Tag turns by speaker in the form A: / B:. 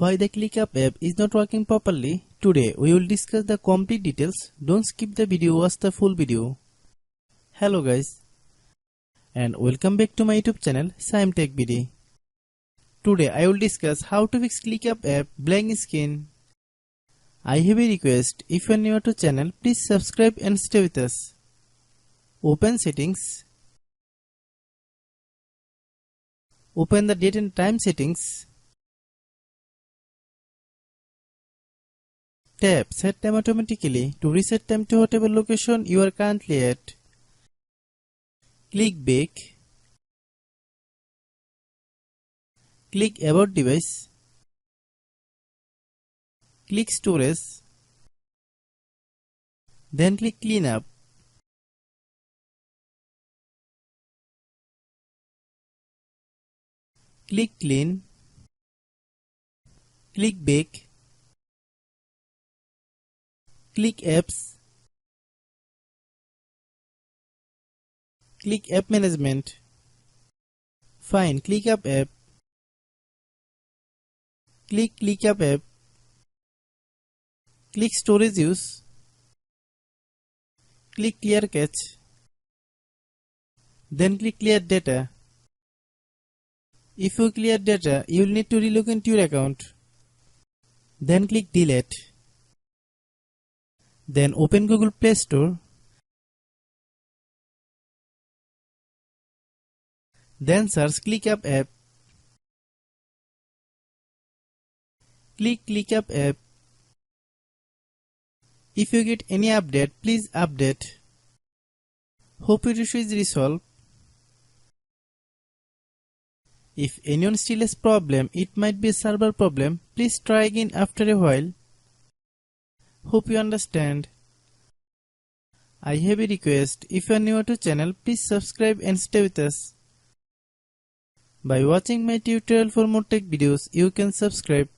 A: Why the ClickUp app is not working properly? Today we will discuss the complete details. Don't skip the video, watch the full video. Hello guys, and welcome back to my YouTube channel Shaem Tech BD. Today I will discuss how to fix ClickUp app blank screen. I have a request. If you are new to channel, please subscribe and stay with us. Open settings. Open the date and time settings. Tap Set Time Automatically to reset time to whatever location you are currently at. Click Back. Click About Device. Click Storage. Then click Cleanup. Click Clean. Click Back. Click Apps. Click App Management. Find ClickUp app. Click ClickUp app. Click Storage Use. Click Clear Cache. Then click Clear Data. If you clear data, you will need to relog into your account. Then click Delete. Then open Google Play Store. Then search ClickUp app. Click ClickUp app. If you get any update, please update. Hope your issue is resolved. If anyone still has problem, it might be a server problem. Please try again after a while. Hope you understand. I have a request. If you are new to channel, please subscribe and stay with us. By watching my tutorial for more tech videos, you can subscribe.